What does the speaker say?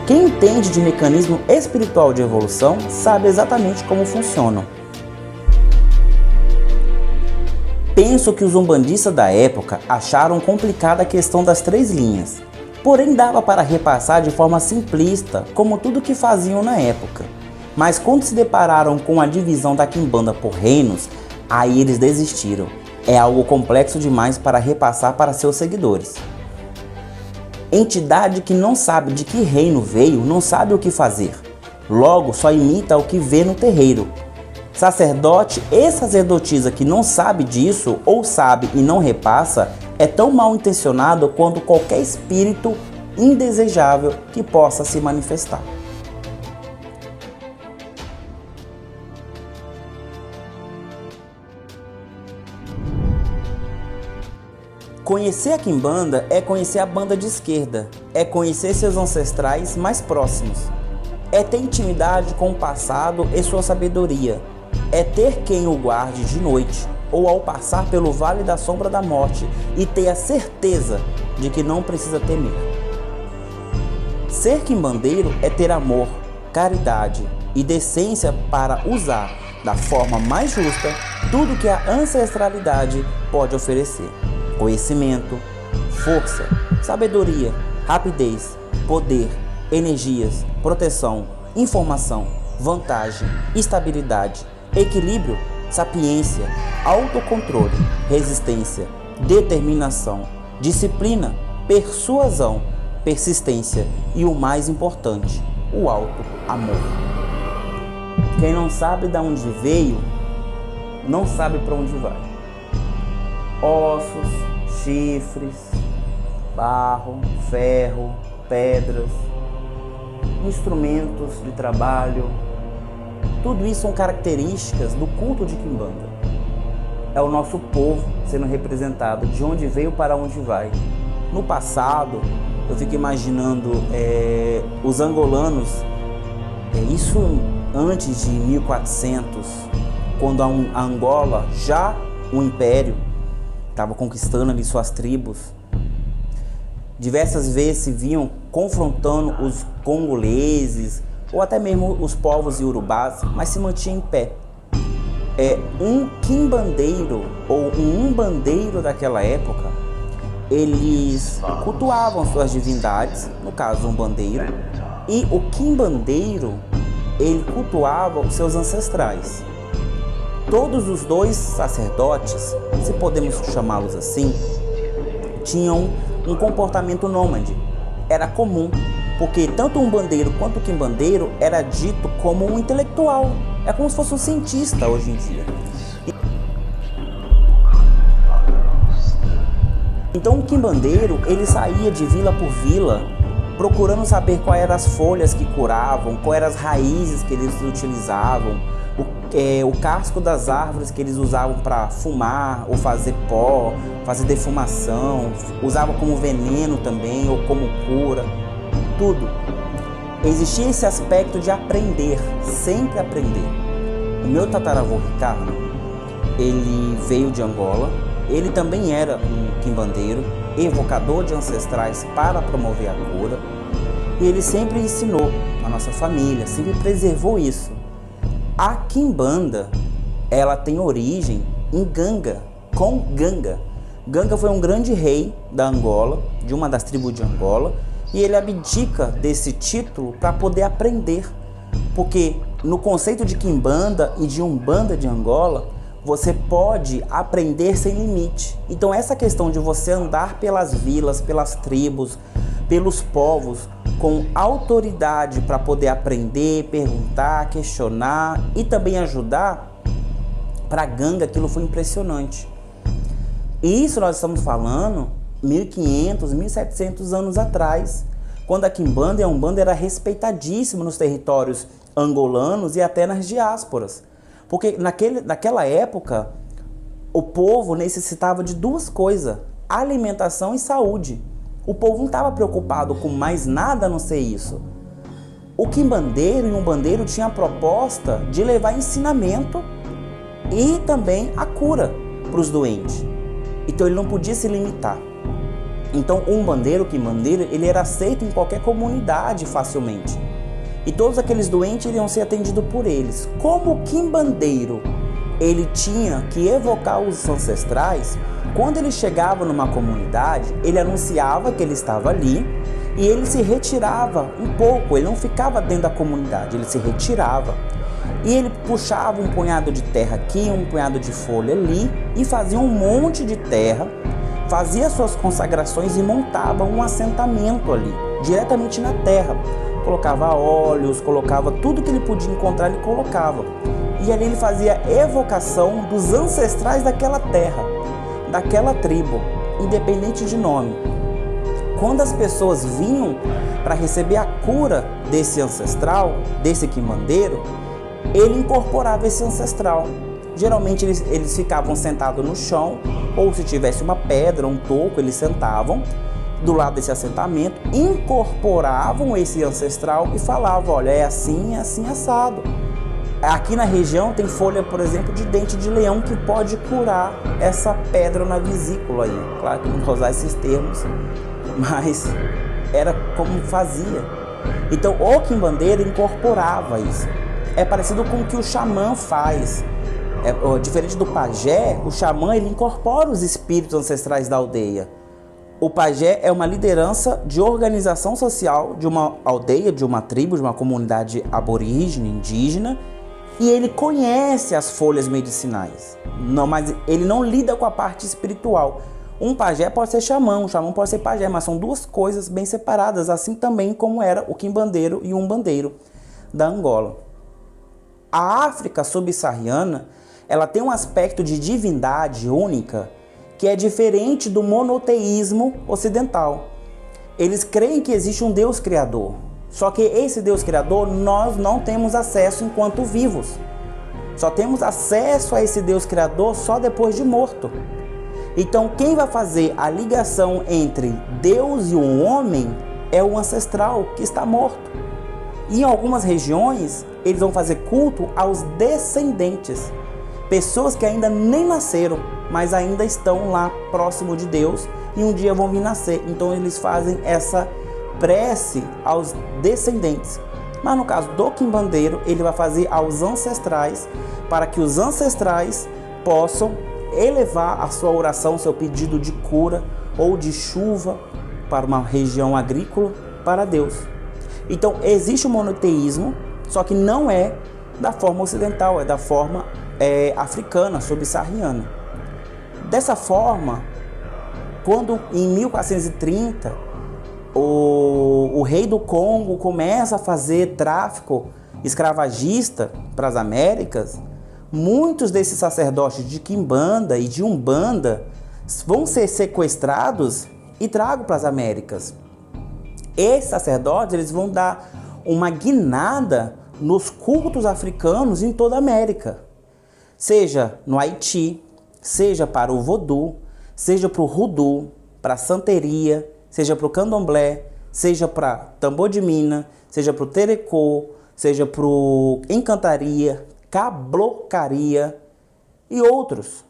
Quem entende de mecanismo espiritual de evolução sabe exatamente como funcionam. Penso que os umbandistas da época acharam complicada a questão das 3 linhas, porém dava para repassar de forma simplista, como tudo que faziam na época. Mas quando se depararam com a divisão da quimbanda por reinos, aí eles desistiram. É algo complexo demais para repassar para seus seguidores. Entidade que não sabe de que reino veio, não sabe o que fazer. Logo, só imita o que vê no terreiro. Sacerdote e sacerdotisa que não sabe disso, ou sabe e não repassa, é tão mal intencionado quanto qualquer espírito indesejável que possa se manifestar. Conhecer a quimbanda é conhecer a banda de esquerda, é conhecer seus ancestrais mais próximos, é ter intimidade com o passado e sua sabedoria, é ter quem o guarde de noite ou ao passar pelo vale da sombra da morte e ter a certeza de que não precisa temer. Ser quimbandeiro é ter amor, caridade e decência para usar da forma mais justa tudo que a ancestralidade pode oferecer. Conhecimento, força, sabedoria, rapidez, poder, energias, proteção, informação, vantagem, estabilidade, equilíbrio, sapiência, autocontrole, resistência, determinação, disciplina, persuasão, persistência e o mais importante, o alto amor. Quem não sabe de onde veio, não sabe para onde vai. Ossos, chifres, barro, ferro, pedras, instrumentos de trabalho, tudo isso são características do culto de quimbanda. É o nosso povo sendo representado, de onde veio para onde vai. No passado, eu fico imaginando os angolanos, isso antes de 1400, quando a Angola, já um império, estava conquistando ali suas tribos. Diversas vezes se vinham confrontando os congoleses ou até mesmo os povos iorubás, mas se mantinha em pé. Um quimbandeiro ou um umbandeiro daquela época, eles cultuavam suas divindades, no caso o umbandeiro, e o quimbandeiro, ele cultuava os seus ancestrais. Todos os dois sacerdotes, se podemos chamá-los assim, tinham um comportamento nômade. Era comum, porque tanto o umbandeiro quanto o quimbandeiro era dito como um intelectual. É como se fosse um cientista hoje em dia. Então o quimbandeiro, ele saía de vila por vila, procurando saber quais eram as folhas que curavam, quais eram as raízes que eles utilizavam, o casco das árvores que eles usavam para fumar ou fazer pó, fazer defumação, usavam como veneno também ou como cura, tudo. Existia esse aspecto de aprender, sempre aprender. O meu tataravô Ricardo, ele veio de Angola, ele também era um quimbandeiro, evocador de ancestrais para promover a cura, e ele sempre ensinou a nossa família, sempre preservou isso. A quimbanda, ela tem origem em Ganga, com Ganga. Ganga foi um grande rei da Angola, de uma das tribos de Angola, e ele abdica desse título para poder aprender, porque no conceito de quimbanda e de umbanda de Angola, você pode aprender sem limite. Então essa questão de você andar pelas vilas, pelas tribos, pelos povos, com autoridade para poder aprender, perguntar, questionar e também ajudar, para Ganga aquilo foi impressionante. E isso nós estamos falando 1500, 1700 anos atrás, quando a quimbanda e a umbanda era respeitadíssima nos territórios angolanos e até nas diásporas. Porque naquela época, o povo necessitava de duas coisas, alimentação e saúde. O povo não estava preocupado com mais nada a não ser isso. O quimbandeiro e o umbandeiro tinham a proposta de levar ensinamento e também a cura para os doentes. Então ele não podia se limitar. Então, o umbandeiro, o quimbandeiro, ele era aceito em qualquer comunidade facilmente. E todos aqueles doentes iriam ser atendidos por eles. Como o quimbandeiro, ele tinha que evocar os ancestrais, quando ele chegava numa comunidade, ele anunciava que ele estava ali e ele se retirava um pouco, ele não ficava dentro da comunidade, ele se retirava. E ele puxava um punhado de terra aqui, um punhado de folha ali e fazia um monte de terra, fazia suas consagrações e montava um assentamento ali, diretamente na terra. Colocava óleos, colocava tudo que ele podia encontrar, ele colocava. E ali ele fazia evocação dos ancestrais daquela terra, daquela tribo, independente de nome. Quando as pessoas vinham para receber a cura desse ancestral, desse quimbandeiro, ele incorporava esse ancestral. Geralmente eles ficavam sentados no chão, ou se tivesse uma pedra, um toco, eles sentavam do lado desse assentamento, incorporavam esse ancestral e falavam: olha, é assim, assado. Aqui na região tem folha, por exemplo, de dente de leão que pode curar essa pedra na vesícula aí. Claro que não vou usar esses termos, mas era como fazia. Então o quimbandeiro incorporava isso. É parecido com o que o xamã faz. Diferente do pajé, o xamã ele incorpora os espíritos ancestrais da aldeia. O pajé é uma liderança de organização social de uma aldeia, de uma tribo, de uma comunidade aborígene, indígena, e ele conhece as folhas medicinais. Não, mas ele não lida com a parte espiritual. Um pajé pode ser xamã, um xamã pode ser pajé, mas são duas coisas bem separadas, assim também como era o quimbandeiro e o umbandeiro da Angola. A África subsaariana, ela tem um aspecto de divindade única que é diferente do monoteísmo ocidental. Eles creem que existe um Deus criador, só que esse Deus criador nós não temos acesso enquanto vivos. Só temos acesso a esse Deus criador só depois de morto. Então quem vai fazer a ligação entre Deus e o homem é o ancestral que está morto. E em algumas regiões eles vão fazer culto aos descendentes, pessoas que ainda nem nasceram, mas ainda estão lá próximo de Deus e um dia vão vir nascer. Então eles fazem essa prece aos descendentes. Mas no caso do quimbandeiro, ele vai fazer aos ancestrais, para que os ancestrais possam elevar a sua oração, seu pedido de cura ou de chuva para uma região agrícola para Deus. Então existe o monoteísmo, só que não é da forma ocidental, é da forma africana, subsaariana. Dessa forma, quando em 1430 o rei do Congo começa a fazer tráfico escravagista para as Américas, muitos desses sacerdotes de Quimbanda e de Umbanda vão ser sequestrados e tragos para as Américas. Esses sacerdotes eles vão dar uma guinada nos cultos africanos em toda a América, seja no Haiti, seja para o vodú, seja para o rudu, para a santeria, seja para o candomblé, seja para tambor de mina, seja para o terecô, seja para o encantaria, cablocaria e outros.